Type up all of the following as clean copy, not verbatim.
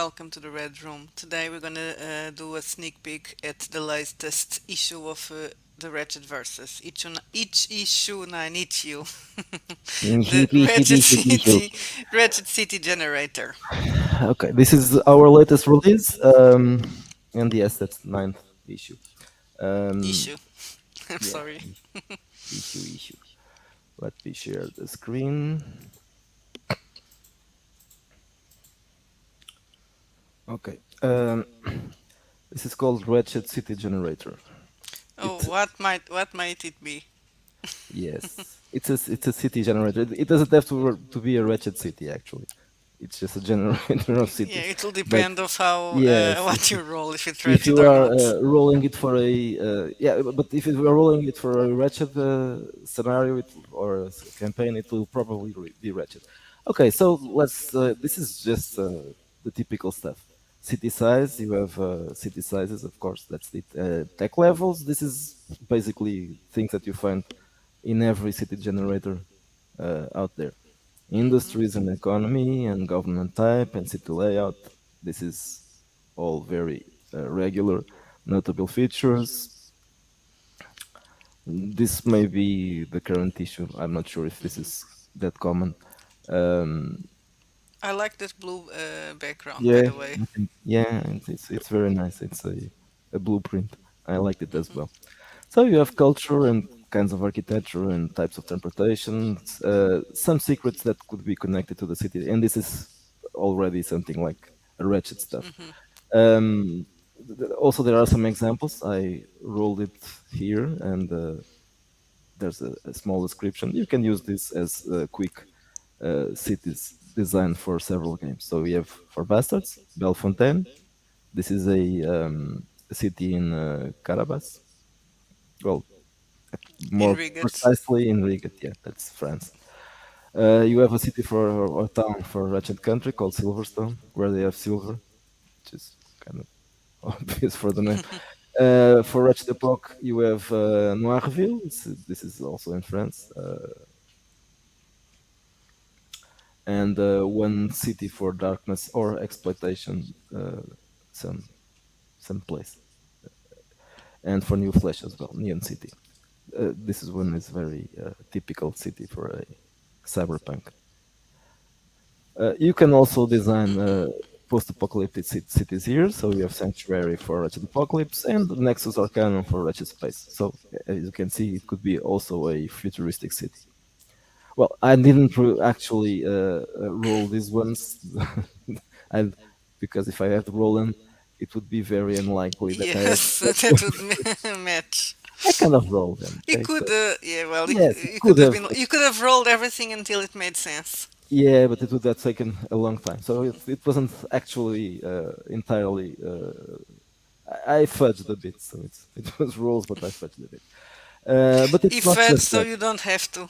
welcome to the Red Room. Today we're gonna do a sneak peek at the latest issue of the Wretched Versus. Each issue nine each you. The Wretched City Generator Okay, this is our latest release, and yes, that's ninth issue. Um, issue. I'm yeah, sorry. issue. Let me share the screen. Okay, this is called Wretched City Generator. Oh, It's what might it be? yes, it's a city generator. It doesn't have to be a wretched city actually. It's just a generator of Yeah, cities. it will But depend of how yes, what you roll, if it's if wretched you or are not. rolling it for a but if you are rolling it for a wretched scenario or campaign, it will probably be wretched. Okay, so let's this is just the typical stuff. City size, you have city sizes, of course, that's the tech levels. This is basically things that you find in every city generator out there. Hmm. Industries and economy and government type and city layout. This is all very regular. Notable features. This may be the current issue. I'm not sure if this Hmm. is that common. Um, I like this blue background, by yeah, the way. yeah, it's very nice. It's a blueprint. I liked it as Hmm. well. So you have culture and kinds of architecture and types of transportations, some secrets that could be connected to the city, and this is already something like a wretched stuff. Hmm. Um, Also, there are some examples. I rolled it here, and there's a small description. You can use this as a quick cities design for several games. So we have for Bastards, Bellefontaine. This is a city in Carabas. Well, In more Rigot. precisely in Riga. Yeah, that's France. You have a city for or town for Ratchet Country called Silverstone, where they have silver, which is kind of obvious for the name. For Ratchet Epoch, you have Noirville. This is also in France, and one city for darkness or exploitation, some some place, and for New Flesh as well, Neon City. This is one is very typical city for a cyberpunk. You can also design Hmm. post-apocalyptic cities here. So we have Sanctuary for Wretched Apocalypse and Nexus Arcanum for Wretched Space. So as you can see, it could be also a futuristic city. Well, I didn't actually roll these ones, and because if I had to roll them, it would be very unlikely that I Yes, that would match. I kind of rolled them. You Okay, so could, yeah, well, yes, it you could could have have. been, you could have rolled everything until it made sense. Yeah, but it would have taken a long time. So it wasn't actually entirely. I fudged a bit, so it was rules, but I fudged a bit. But it's If not that's just so that. you don't have to.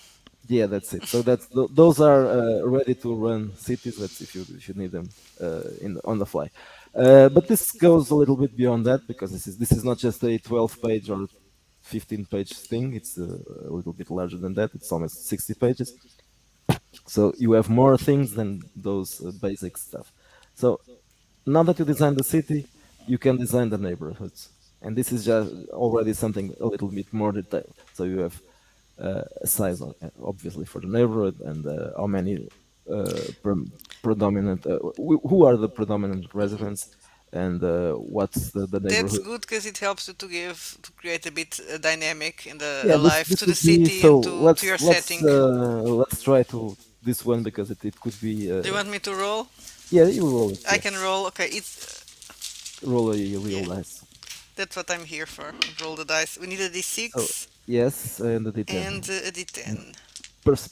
Yeah, that's it. So those are ready to run cities. That's if you need them in on the fly. But this goes a little bit beyond that because this is not just a 12-page or 15-page thing. It's a little bit larger than that. It's almost 60 pages. So you have more things than those basic stuff. So now that you design the city, you can design the neighborhoods, and this is just already something a little bit more detailed. So you have a size, obviously, for the neighborhood, and how many predominant, who are the predominant Hmm. residents, and what's the That's neighborhood. good because it helps you to create a bit dynamic and Yeah, a this life this to the would be city so. and to your setting. Let's try to this one because it could be. Do you want me to roll? Yeah, you roll it. I Yeah, can roll. Okay, it's roll a real yeah. dice. That's what I'm here for. Roll the dice. We need a So d6 yes, and the and D10. a d10.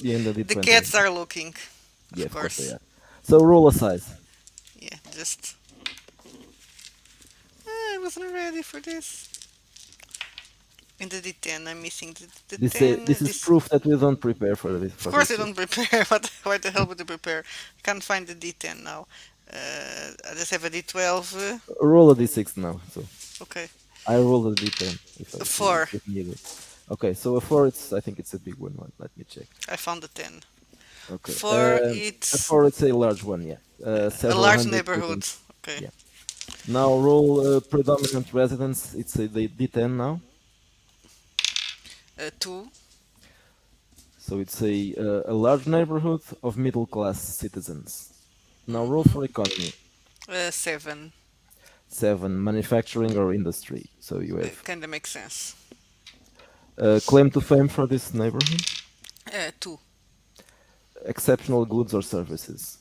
Yeah, and the The D20 as cats well. are looking, Yeah, of of course they course. are. So roll a size. Yeah, just. I wasn't ready for this. In the D10, I'm missing the This 10. is proof that we don't prepare for this Of for course, this I shit. don't prepare. Why the hell would I prepare? I can't find the D10 now. I just have a D12. Roll a D6 now. So Okay, I roll a D10 if 4. if needed. Okay, so a four, it's I think it's a big one. Let me check. I found the 10. Okay, 4, a it's four, it's a large one. Yeah, a several large hundred neighborhood. residents. Okay. Yeah. Now roll predominant residence. It's the D10 now. 2. So it's a large neighborhood of middle class citizens. Now roll for economy. 7. 7, manufacturing or industry. So you have Kind of makes sense. claim to fame for this neighborhood, 2. exceptional goods or services,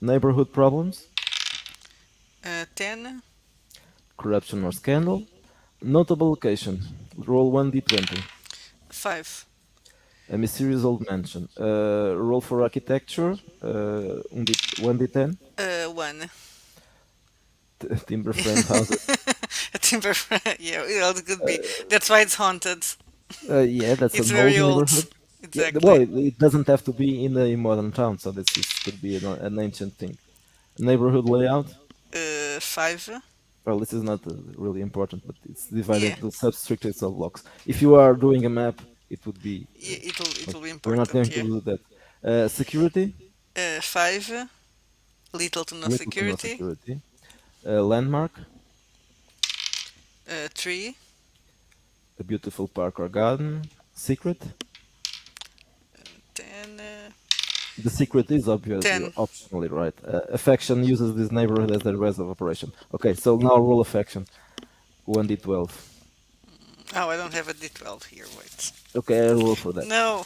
neighborhood problems, 10. corruption or scandal, notable location. Roll 1d20. 5. A mysterious old mansion. Roll for architecture. 1d10. 1. Timber framed houses. A timber. Yeah, it could be. That's why it's haunted. Yeah, that's It's an old very old. neighborhood. Yeah, well, Exactly. it doesn't have to be in a modern town, so this could be an ancient thing. Neighborhood layout. 5. Well, this is not really important, but it's Yeah. divided into substrictures of blocks. If you are doing a map, it would be. It'll be We're not important. going to Yeah. do that. Security, 5. Little to no little to no security. security. Landmark, 3. a beautiful park or garden. Secret, 10. the secret is obviously 10. optionally right. Affection uses this neighborhood as the rest of operation. Okay, so now roll affection. 1d12. Oh, I don't have a D12 here. Wait. Okay, I roll for that. No,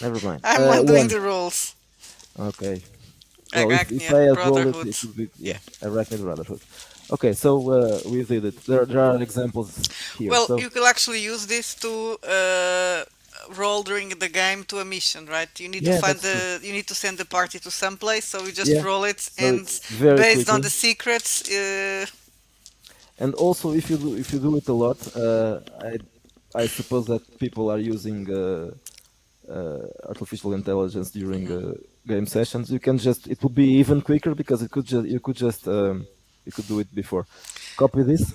Never mind. I'm not doing One. the rolls. Okay. Well, if Arachnia, I had rolled it, Brotherhood. it would be, Yeah. yeah, Arachnid Brotherhood. Okay, so we did it. There are examples here. Well, So you could actually use this to roll during the game to a mission, right? You need to yeah, find that's true. the. You need to send the party to some place, so you just Yeah, roll it, so and it's very based on quickly. the secrets, And also, if you do it a lot, I suppose that people are using artificial intelligence during game sessions. You can just it would be even quicker because it could just you could do it before. Copy this.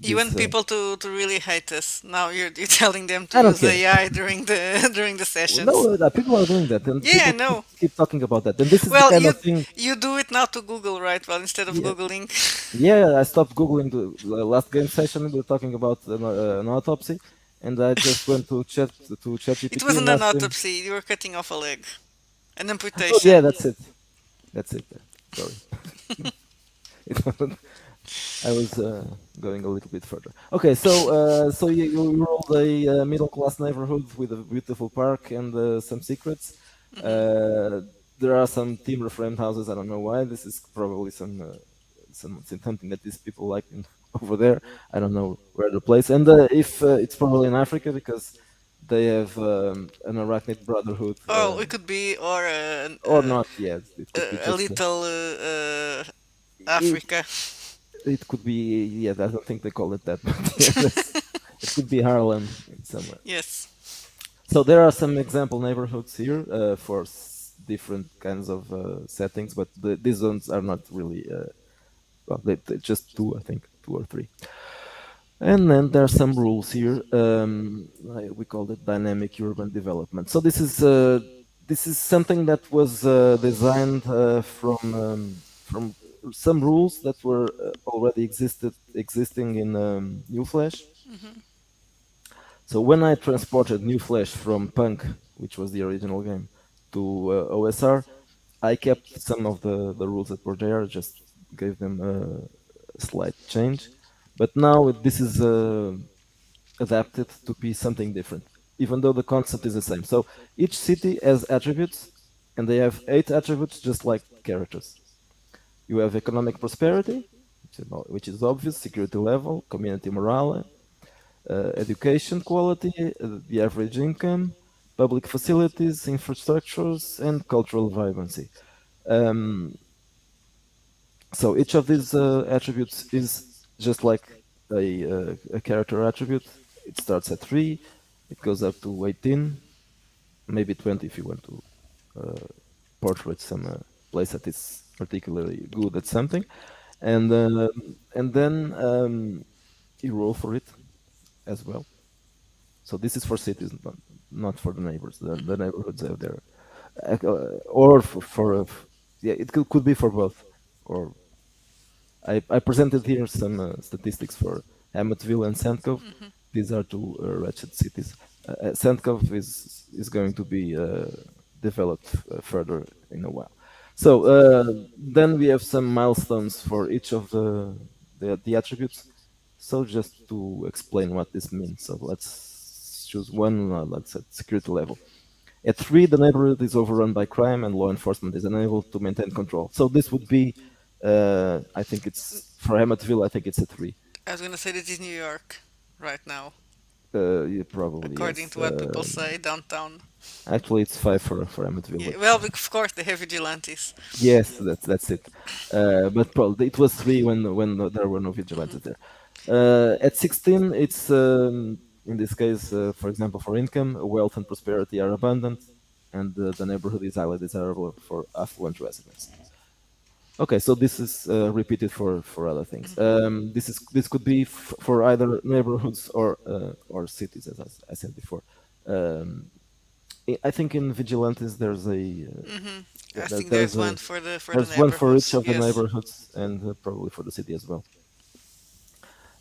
you This want people to really hate us. Now you're telling them to I don't use care. AI during the during the Well, sessions. no, people are doing that, and Yeah, people no. keep talking about that. And this is the Well, kind of thing. you do it now to Google, right? Well, instead of Yeah, Googling. yeah. I stopped googling the last game session. We were talking about an autopsy, and I just went to It ChatGPT wasn't and an asked him. autopsy. You were cutting off a leg. An Oh yeah, amputation. that's it. That's it. Sorry, it wasn't. I was going a little bit further. Okay, so you rolled a middle class neighborhood with a beautiful park and some secrets. Uh, there are some timber framed houses. I don't know why. This is probably something that these people like over there. I don't know where the place. And if it's probably in Africa because they have an arachnid brotherhood, Oh, it could be, or or not yet. It could be a just. little It, Africa. it could be, yeah, I don't think they call it that, but yeah, it could be Harlem in somewhere. Yes. So there are some example neighborhoods here for different kinds of settings, but these ones are not really, well, they just two, I think, two or three. And then there are some rules here. We call it dynamic urban development. So this is something that was designed from some rules that were already existing in New Flash. So when I transported New Flash from Punk, which was the original game, to OSR, I kept some of the rules that were there, just gave them a slight change. But now this is adapted to be something different, even though the concept is the same. So each city has attributes, and they have 8 attributes, just like characters. You have economic prosperity, which is obvious, security level, community morale, education quality, the average income, public facilities, infrastructures, and cultural vibrancy. Um, so each of these attributes is just like a character attribute. It starts at 3, it goes up to 18, maybe 20 if you want to portrait some place that is particularly good at something, and then you roll for it as well. So this is for cities, not for the neighbors. The neighborhoods have their, or yeah, it could be for both. or I presented here some statistics for Hammetville and Sandcove. These are two wretched cities. Sandcove is going to be developed further in a while. So then we have some milestones for each of the attributes. So just to explain what this means, so let's choose one. Let's say security level. At 3, the neighborhood is overrun by crime and law enforcement is unable to maintain control. So this would be, I think it's for Hammetville. I think it's a 3. I was gonna say this is New York right now, Yeah, probably according yes. to what people say downtown. Actually, it's 5 for Hammetville, Yeah, but well, of course they have vigilantes. yes, that's it. But probably it was 3 when there were no vigilantes there. At 16, it's in this case, for example, for income, wealth and prosperity are abundant, and the neighborhood is highly desirable for affluent residents. Okay, so this is repeated for other things. This could be for either neighborhoods or cities, as I said before. Um, I think in vigilantes there's a I there, think there's there's a one for the there's one for each neighborhoods. of the Yes. neighborhoods and probably for the city as well.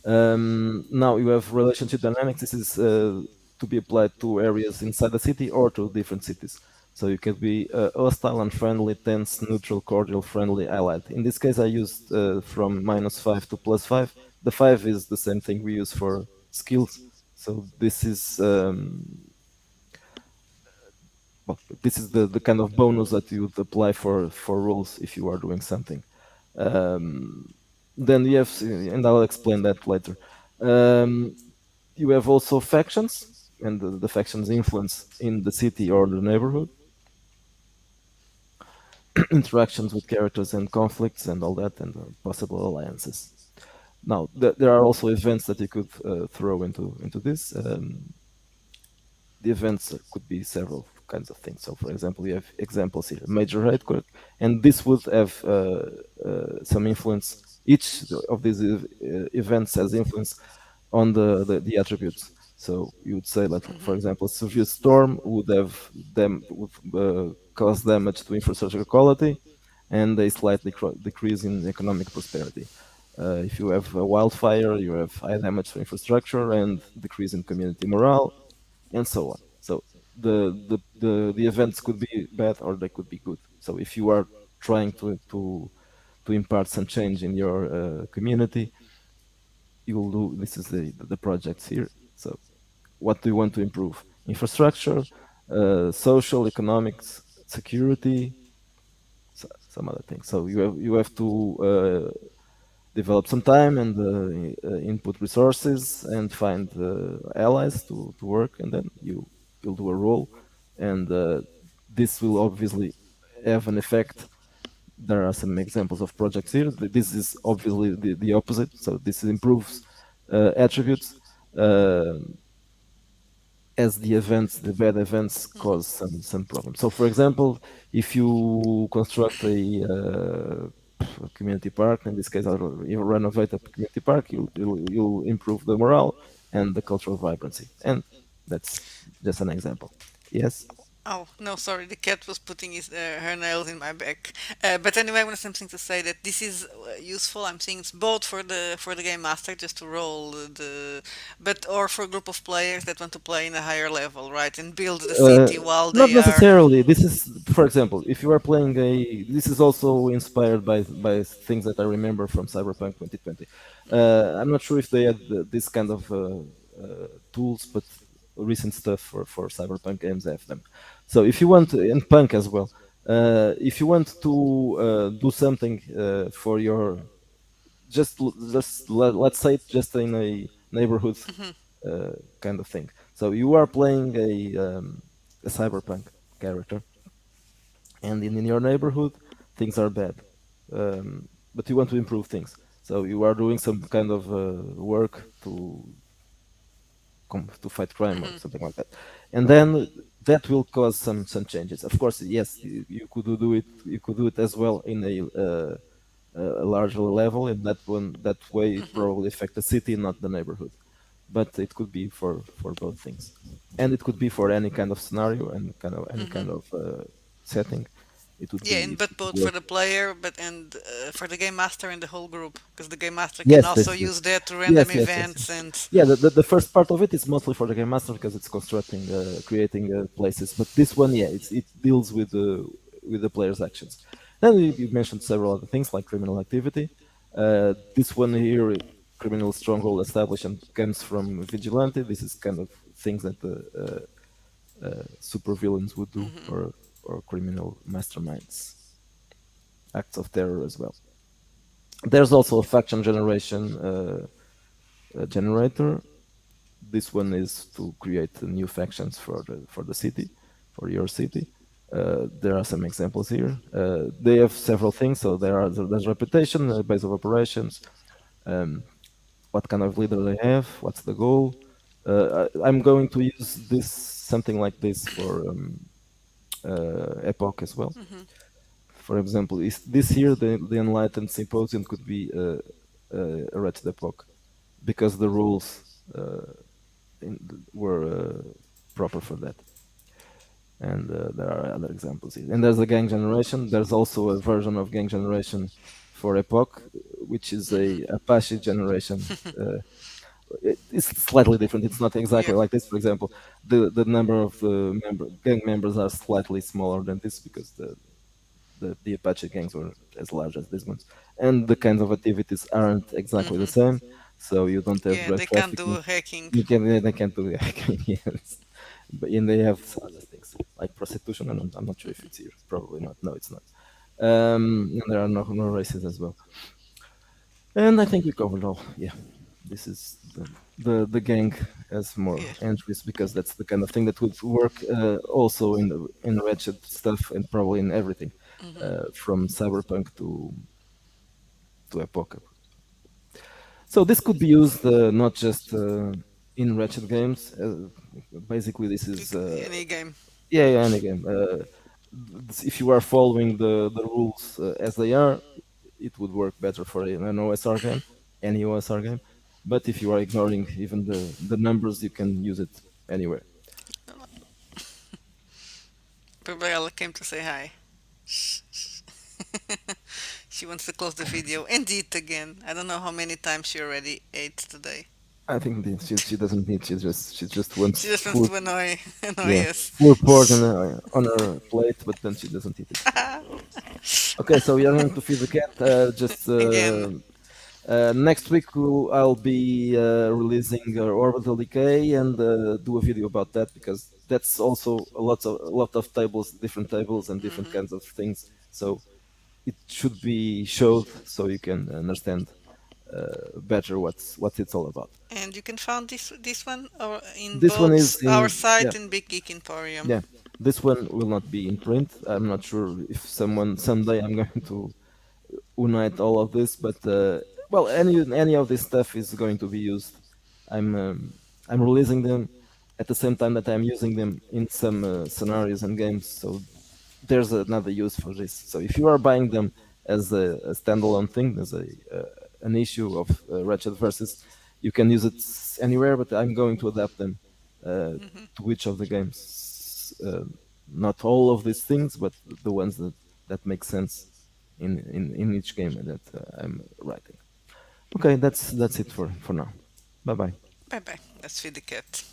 Now you have relationship dynamics. This is to be applied to areas inside the city or to different cities. So you can be hostile, unfriendly, tense, neutral, cordial, friendly, allied. In this case, I used from -5 to +5. The 5 is the same thing we use for skills. So this is well, this is the kind of bonus that you would apply for rules if you are doing something. Um, then you have, and I'll explain that later. Um, you have also factions, and the factions influence in the city or the neighborhood, interactions with characters and conflicts and all that, and possible alliances. Now, there are also events that you could throw into this. The events could be several kinds of things. So, for example, we have examples here: major earthquake, and this would have some influence. Each of these events has influence on the attributes. So you would say that, for example, a severe storm would have them would cause damage to infrastructure quality and a slight decrease in economic prosperity. If you have a wildfire, you have high damage to infrastructure and decrease in community morale, and so on. So the events could be bad or they could be good. So if you are trying to impart some change in your community, you will do this is the projects here. So what do you want to improve? Infrastructure, social, economics, security, some other things. So you have to develop some time and input resources and find allies to work, and then you'll do a role, and this will obviously have an effect. There are some examples of projects here. This is obviously the opposite. So this improves attributes. Uh, as the bad events cause some problems. So, for example, if you construct a community park, in this case, you renovate a community park, you'll improve the morale and the cultural vibrancy. And that's just an example. Yes. Oh, no, sorry, the cat was putting her nails in my back. But anyway, I want something to say that this is useful. I'm saying it's both for the game master just to roll but or for a group of players that want to play in a higher level, right, and build the Uh, city while Not they are. necessarily. This is, for example, if you are playing this is also inspired by things that I remember from Cyberpunk 2020. I'm not sure if they had this kind of tools, but recent stuff for Cyberpunk games have them. So if you want, and Punk as well, if you want to do something for your let's say it just in a neighborhood kind of thing. So you are playing a cyberpunk character, and in your neighborhood things are bad, but you want to improve things. So you are doing some kind of work to fight crime or something like that, and then that will cause some changes. Of course, yes, you could do it. You could do it as well in a larger level, and that way it probably affect the city, not the neighborhood. But it could be for both things, and it could be for any kind of scenario and kind of any kind of setting. Yeah, and It but would both for work. the player, but and for the game master and the whole group, because the game master can Yes, also this is use that to random yes, yes, yes, yes. events and. Yeah, the first part of it is mostly for the game master because it's constructing, creating places. But this one, yeah, it deals with the player's actions. Then you mentioned several other things like criminal activity. This one here, criminal stronghold establishment, comes from vigilante. This is kind of things that the supervillains would do, Hmm. or criminal masterminds, acts of terror as well. There's also a faction generation generator. This one is to create new factions for the city, for your city. There are some examples here. They have several things. So there's reputation, base of operations, um, what kind of leader they have, what's the goal. I'm going to use this something like this for Epoch as well. Hmm. For example, is this here the Enlightened Symposium could be a Wretched Epoch because the rules uh, were proper for that. And there are other examples here. And there's the gang generation. There's also a version of gang generation for Epoch, which is Hmm. a Apache generation. It's slightly different. It's not Yeah. exactly like this. For example, the number of gang members are slightly smaller than this because the Apache gangs were as large as these ones, and the kinds of activities aren't exactly the Hmm. same. So you don't have Yeah, drug they can't trafficking. do hacking. You can they can't do hacking, yes, but and they have some other things like prostitution. I'm not sure if it's here. Probably not. No, it's not. And there are no races as well. And I think we covered all. Yeah, this is the gang has more Yeah. entries because that's the kind of thing that would work also in wretched stuff and probably in everything Hmm. from cyberpunk to epoch. So this could be used not just in wretched games. Basically, this is Any game. yeah, yeah, any game. If you are following the rules as they are, it would work better for an OSR game, any OSR game. But if you are ignoring even the numbers, you can use it anywhere. Gabriella came to say hi. She wants to close the video and eat again. I don't know how many times she already ate today. I think she doesn't need. She just wants She just wants food. to annoy Yeah, annoy us. food poured on her plate, but then she doesn't eat it. Okay, so we are going to feed the cat. Just Again. next week I'll be releasing Orbital Decay and do a video about that because that's also a lot of tables, different tables and different Hmm. kinds of things. So it should be showed so you can understand better what it's all about. And you can find this one or in This one both is our in yeah, site and Big Geek Emporium. yeah. This one will not be in print. I'm not sure if someday I'm going to unite all of this, but well, any of this stuff is going to be used. I'm um, I'm releasing them at the same time that I'm using them in some scenarios and games. So there's another use for this. So if you are buying them as a standalone thing, as a an issue of Wretched Versus, you can use it anywhere. But I'm going to adapt them Hmm. to each of the games. Not all of these things, but the ones that make sense in each game that I'm writing. Okay, that's it for now. Bye bye. Bye bye. Let's feed the cat.